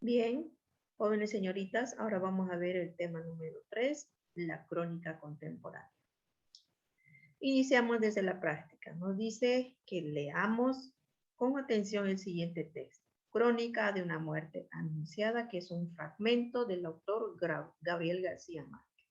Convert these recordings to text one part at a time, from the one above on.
Bien, jóvenes señoritas, ahora vamos a ver el tema número 3, la crónica contemporánea. Iniciamos desde la práctica. Nos dice que leamos con atención el siguiente texto. Crónica de una muerte anunciada, que es un fragmento del autor Gabriel García Márquez.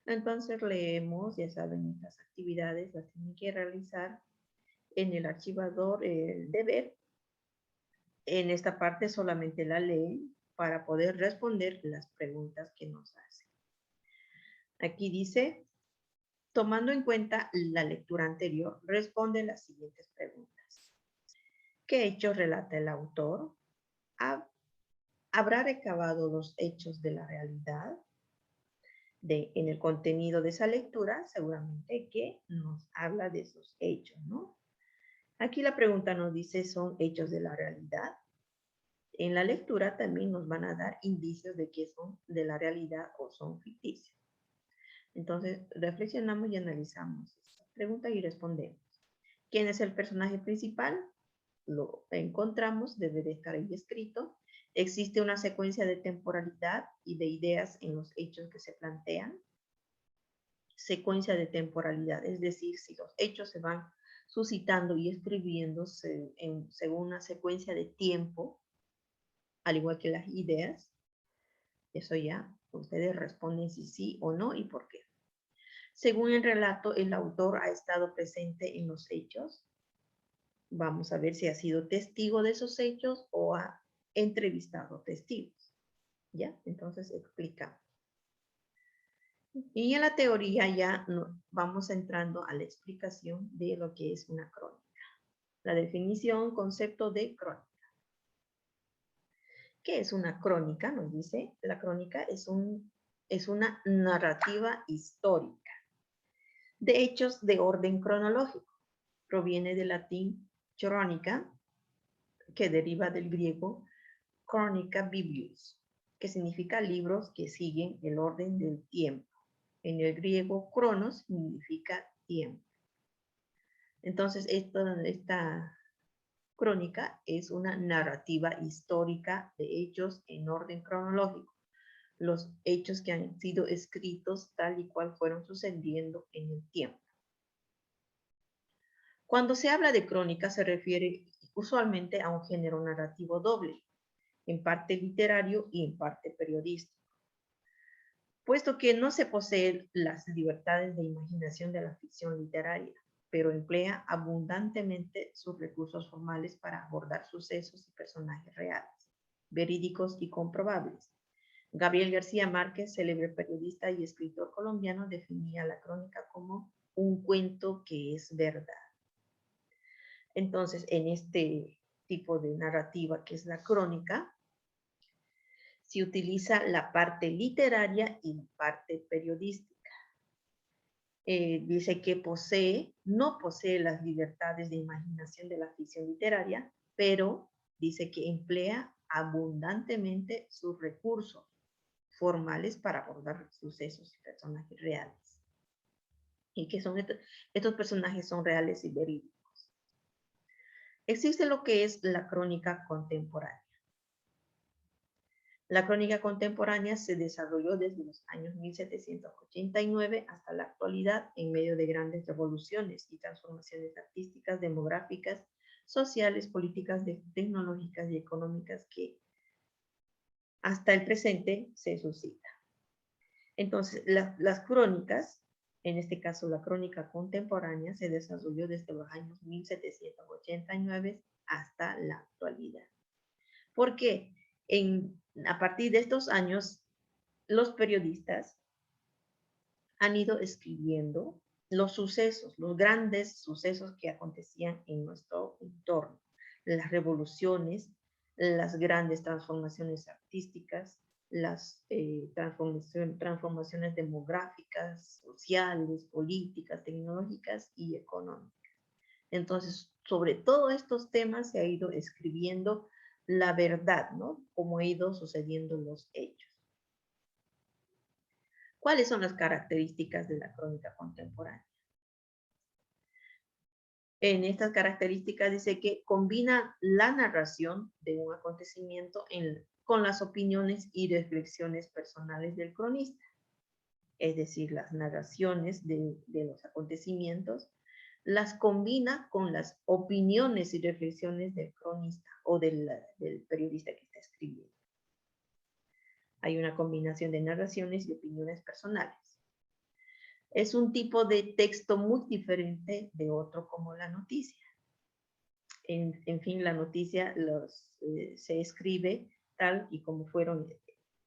Entonces leemos, ya saben, estas actividades las tienen que realizar en el archivador el deber. En esta parte solamente la leen para poder responder las preguntas que nos hacen. Aquí dice, tomando en cuenta la lectura anterior, responde las siguientes preguntas. ¿Qué hechos relata el autor? ¿Habrá recabado los hechos de la realidad? En el contenido de esa lectura, seguramente que nos habla de esos hechos, ¿no? Aquí la pregunta nos dice, ¿son hechos de la realidad? En la lectura también nos van a dar indicios de que son de la realidad o son ficticios. Entonces, reflexionamos y analizamos esta pregunta y respondemos. ¿Quién es el personaje principal? Lo encontramos, debe de estar ahí escrito. ¿Existe una secuencia de temporalidad y de ideas en los hechos que se plantean? Secuencia de temporalidad, es decir, si los hechos se van suscitando y escribiéndose según una secuencia de tiempo, al igual que las ideas. Eso ya, ustedes responden si sí o no y por qué. Según el relato, el autor ha estado presente en los hechos. Vamos a ver si ha sido testigo de esos hechos o ha entrevistado testigos. ¿Ya? Entonces explicamos. Y en la teoría ya vamos entrando a la explicación de lo que es una crónica. La definición, concepto de crónica. ¿Qué es una crónica? Nos dice, la crónica es una narrativa histórica de hechos de orden cronológico. Proviene del latín crónica, que deriva del griego chronica biblius, que significa libros que siguen el orden del tiempo. En el griego cronos significa tiempo. Entonces, esta crónica es una narrativa histórica de hechos en orden cronológico. Los hechos que han sido escritos tal y cual fueron sucediendo en el tiempo. Cuando se habla de crónica se refiere usualmente a un género narrativo doble, en parte literario y en parte periodístico. Puesto que no se poseen las libertades de imaginación de la ficción literaria, pero emplea abundantemente sus recursos formales para abordar sucesos y personajes reales, verídicos y comprobables. Gabriel García Márquez, célebre periodista y escritor colombiano, definía la crónica como un cuento que es verdad. Entonces, en este tipo de narrativa que es la crónica, se utiliza la parte literaria y la parte periodística. Dice que no posee las libertades de imaginación de la ficción literaria, pero dice que emplea abundantemente sus recursos formales para abordar sucesos y personajes reales. Y que estos personajes son reales y verídicos. Existe lo que es la crónica contemporánea. La crónica contemporánea se desarrolló desde los años 1789 hasta la actualidad en medio de grandes revoluciones y transformaciones artísticas, demográficas, sociales, políticas, tecnológicas y económicas que hasta el presente se suscitan. Entonces, las crónicas, en este caso la crónica contemporánea, se desarrolló desde los años 1789 hasta la actualidad. ¿Por qué? A partir de estos años, los periodistas han ido escribiendo los sucesos, los grandes sucesos que acontecían en nuestro entorno, las revoluciones, las grandes transformaciones artísticas, las transformaciones demográficas, sociales, políticas, tecnológicas y económicas. Entonces, sobre todos estos temas se ha ido escribiendo la verdad, ¿no? Cómo ha ido sucediendo los hechos. ¿Cuáles son las características de la crónica contemporánea? En estas características dice que combina la narración de un acontecimiento con las opiniones y reflexiones personales del cronista, es decir, las narraciones de los acontecimientos, las combina con las opiniones y reflexiones del cronista o del periodista que está escribiendo. Hay una combinación de narraciones y opiniones personales. Es un tipo de texto muy diferente de otro como la noticia. En fin, la noticia se escribe tal y como fueron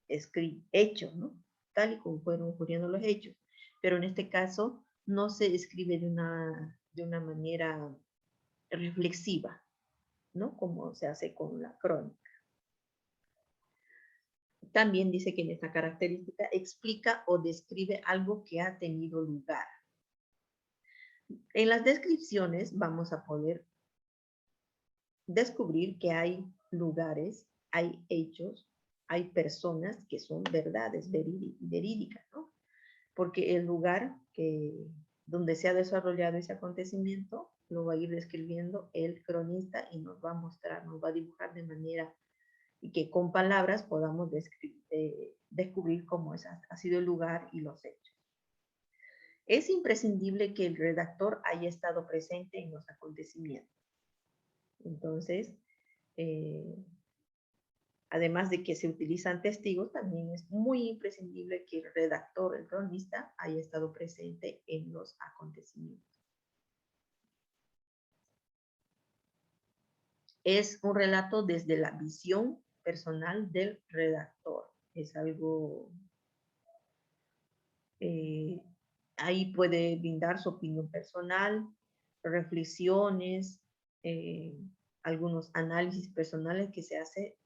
hechos, ¿no? Tal y como fueron ocurriendo los hechos. Pero en este caso no se escribe de una manera reflexiva, ¿no? Como se hace con la crónica. También dice que en esta característica explica o describe algo que ha tenido lugar. En las descripciones vamos a poder descubrir que hay lugares, hay hechos, hay personas que son verdades verídicas, ¿no? Porque el lugar donde se ha desarrollado ese acontecimiento lo va a ir describiendo el cronista y nos va a mostrar, nos va a dibujar de manera y que con palabras podamos descubrir cómo ha sido el lugar y los hechos. Es imprescindible que el redactor haya estado presente en los acontecimientos. Entonces, además de que se utilizan testigos, también es muy imprescindible que el redactor, el cronista, haya estado presente en los acontecimientos. Es un relato desde la visión personal del redactor. Es algo, ahí puede brindar su opinión personal, reflexiones, algunos análisis personales que se hace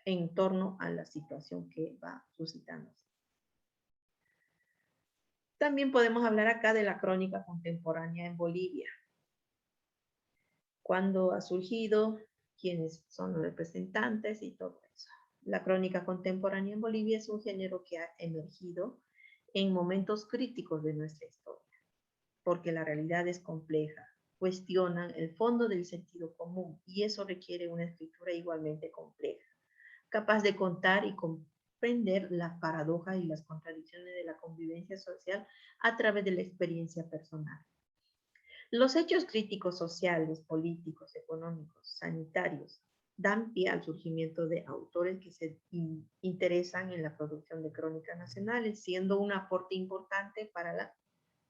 en torno a la situación que va suscitándose. También podemos hablar acá de la crónica contemporánea en Bolivia. ¿Cuándo ha surgido? ¿Quiénes son los representantes? Y todo eso. La crónica contemporánea en Bolivia es un género que ha emergido en momentos críticos de nuestra historia, porque la realidad es compleja, cuestionan el fondo del sentido común y eso requiere una escritura igualmente compleja, capaz de contar y comprender las paradojas y las contradicciones de la convivencia social a través de la experiencia personal. Los hechos críticos sociales, políticos, económicos, sanitarios, dan pie al surgimiento de autores que se interesan en la producción de crónicas nacionales, siendo un aporte importante para la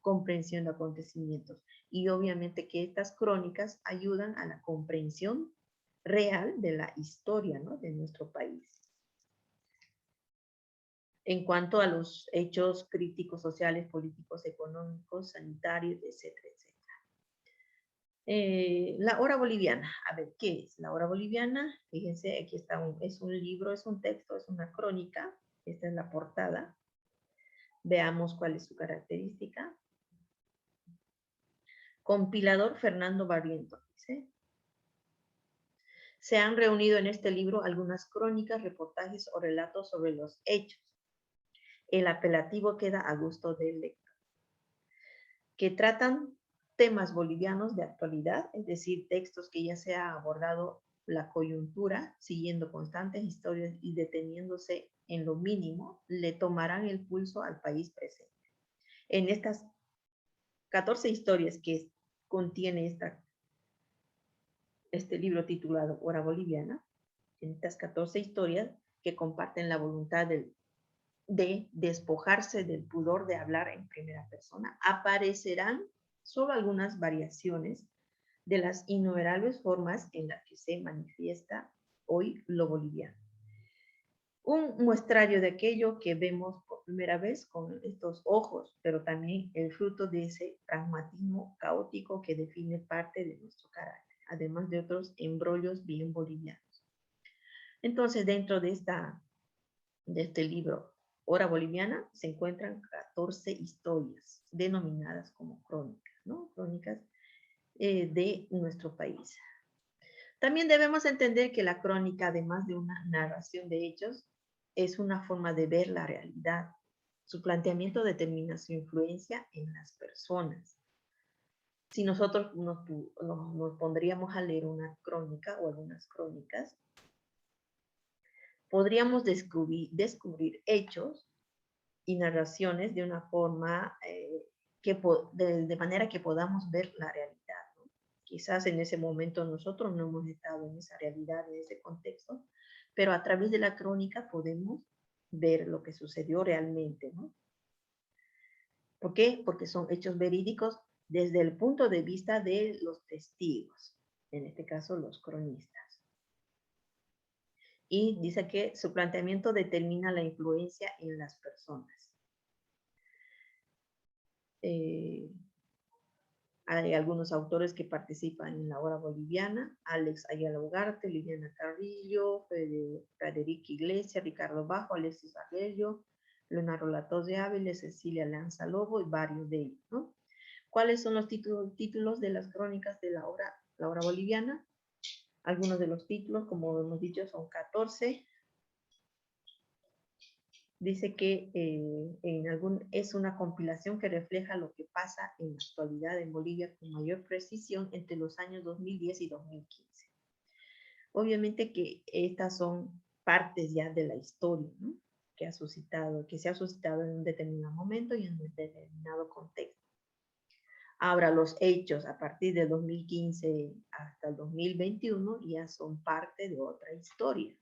comprensión de acontecimientos. Y obviamente que estas crónicas ayudan a la comprensión real de la historia, ¿no?, de nuestro país. En cuanto a los hechos críticos sociales, políticos, económicos, sanitarios, etcétera, etcétera. La hora boliviana. A ver, ¿qué es la hora boliviana? Fíjense, aquí está, es un libro, es un texto, es una crónica. Esta es la portada. Veamos cuál es su característica. Compilador Fernando Barrientos, dice. Se han reunido en este libro algunas crónicas, reportajes o relatos sobre los hechos. El apelativo queda a gusto del lector. Que tratan temas bolivianos de actualidad, es decir, textos que ya se ha abordado la coyuntura, siguiendo constantes historias y deteniéndose en lo mínimo, le tomarán el pulso al país presente. En estas 14 historias que contiene este libro titulado Hora Boliviana, en estas 14 historias que comparten la voluntad de despojarse del pudor de hablar en primera persona, aparecerán solo algunas variaciones de las innumerables formas en las que se manifiesta hoy lo boliviano. Un muestrario de aquello que vemos por primera vez con estos ojos, pero también el fruto de ese pragmatismo caótico que define parte de nuestro carácter, además de otros embrollos bien bolivianos. Entonces, dentro de este libro, Hora Boliviana, se encuentran 14 historias denominadas como crónicas, ¿no? Crónicas de nuestro país. También debemos entender que la crónica, además de una narración de hechos, es una forma de ver la realidad. Su planteamiento determina su influencia en las personas. si nosotros nos pondríamos a leer una crónica o algunas crónicas, podríamos descubrir hechos y narraciones de una forma de manera que podamos ver la realidad, ¿no? Quizás en ese momento nosotros no hemos estado en esa realidad, en ese contexto, pero a través de la crónica podemos ver lo que sucedió realmente, ¿no? ¿Por qué? Porque son hechos verídicos desde el punto de vista de los testigos, en este caso los cronistas. Y dice que su planteamiento determina la influencia en las personas. Hay algunos autores que participan en la obra boliviana: Alex Ayala Ugarte, Liliana Carrillo, Frederica Iglesias, Ricardo Bajo, Alexis Argello, Leonardo Latos de Áviles, Cecilia Lanza Lobo y varios de ellos, ¿no? ¿Cuáles son los títulos de las crónicas de la obra boliviana? Algunos de los títulos, como hemos dicho, son 14. Dice que es una compilación que refleja lo que pasa en la actualidad en Bolivia con mayor precisión entre los años 2010 y 2015. Obviamente que estas son partes ya de la historia, ¿no? que se ha suscitado en un determinado momento y en un determinado contexto. Ahora, los hechos a partir del 2015 hasta el 2021 ya son parte de otra historia,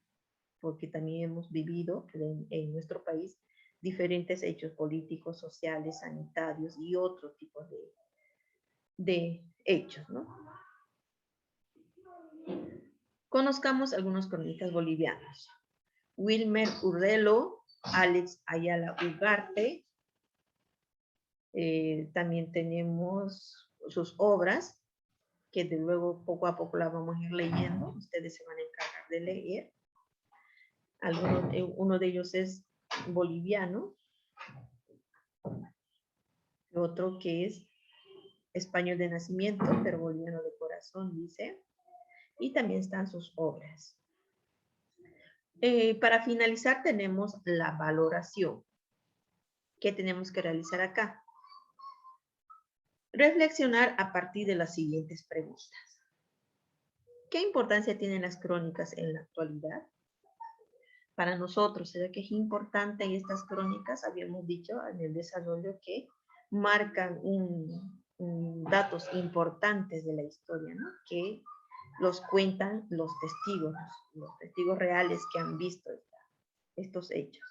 porque también hemos vivido en nuestro país diferentes hechos políticos, sociales, sanitarios y otros tipos de hechos, ¿no? Conozcamos algunos cronistas bolivianos. Wilmer Urrelo, Alex Ayala Ugarte. También tenemos sus obras, que de luego poco a poco las vamos a ir leyendo. Ustedes se van a encargar de leer. Uno de ellos es boliviano, otro que es español de nacimiento, pero boliviano de corazón, dice. Y también están sus obras. Para finalizar tenemos la valoración. ¿Qué tenemos que realizar acá? Reflexionar a partir de las siguientes preguntas. ¿Qué importancia tienen las crónicas en la actualidad? Para nosotros, ¿será que es importante en estas crónicas? Habíamos dicho en el desarrollo que marcan datos importantes de la historia, ¿no? Que los cuentan los testigos reales que han visto estos hechos.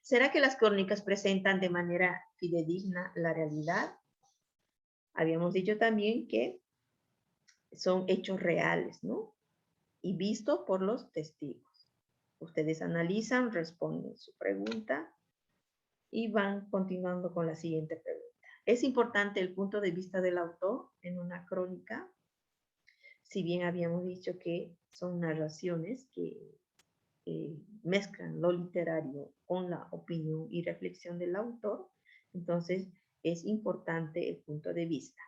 ¿Será que las crónicas presentan de manera fidedigna la realidad? Habíamos dicho también que son hechos reales, ¿no? Y vistos por los testigos. Ustedes analizan, responden su pregunta y van continuando con la siguiente pregunta. ¿Es importante el punto de vista del autor en una crónica? Si bien habíamos dicho que son narraciones que mezclan lo literario con la opinión y reflexión del autor, entonces es importante el punto de vista.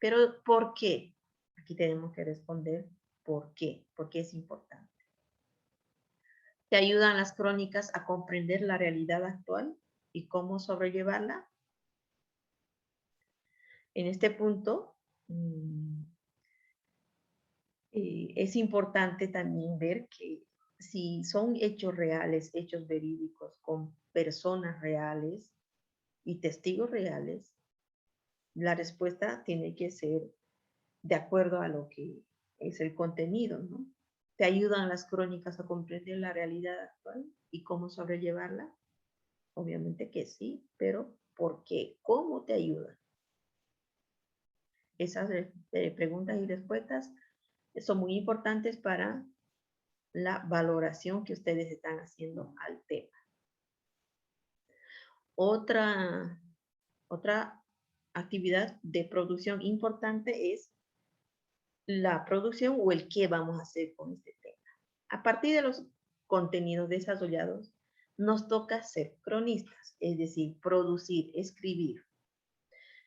Pero ¿por qué? Aquí tenemos que responder ¿por qué? ¿Por qué es importante? ¿Te ayudan las crónicas a comprender la realidad actual y cómo sobrellevarla? En este punto, es importante también ver que si son hechos reales, hechos verídicos, con personas reales y testigos reales, la respuesta tiene que ser de acuerdo a lo que es el contenido, ¿no? ¿Te ayudan las crónicas a comprender la realidad actual y cómo sobrellevarla? Obviamente que sí, pero ¿por qué? ¿Cómo te ayudan? Esas preguntas y respuestas son muy importantes para la valoración que ustedes están haciendo al tema. Otra actividad de producción importante es la producción o el qué vamos a hacer con este tema. A partir de los contenidos desarrollados, nos toca ser cronistas, es decir, producir, escribir.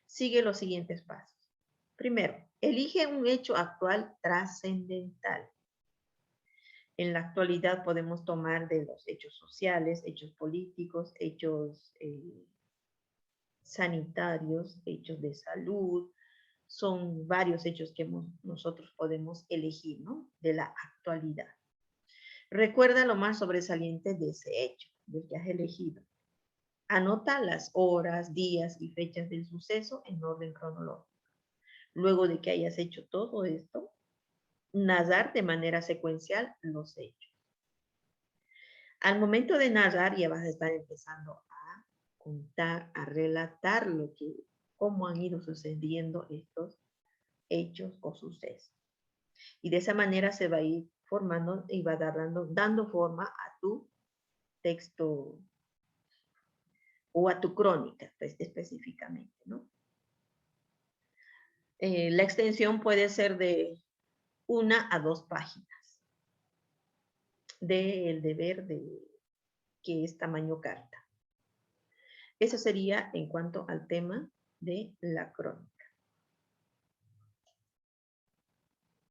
Sigue los siguientes pasos. Primero, elige un hecho actual trascendental. En la actualidad podemos tomar de los hechos sociales, hechos políticos, hechos sanitarios, hechos de salud, son varios hechos que nosotros podemos elegir, ¿no? De la actualidad. Recuerda lo más sobresaliente de ese hecho, del que has elegido. Anota las horas, días y fechas del suceso en orden cronológico. Luego de que hayas hecho todo esto, narrar de manera secuencial los hechos. Al momento de narrar ya vas a estar empezando a contar, a relatar cómo han ido sucediendo estos hechos o sucesos. Y de esa manera se va a ir formando y va dando forma a tu texto o a tu crónica, pues, específicamente, ¿no? La extensión puede ser de 1 a 2 páginas del deber de que es tamaño carta. Eso sería en cuanto al tema de la crónica.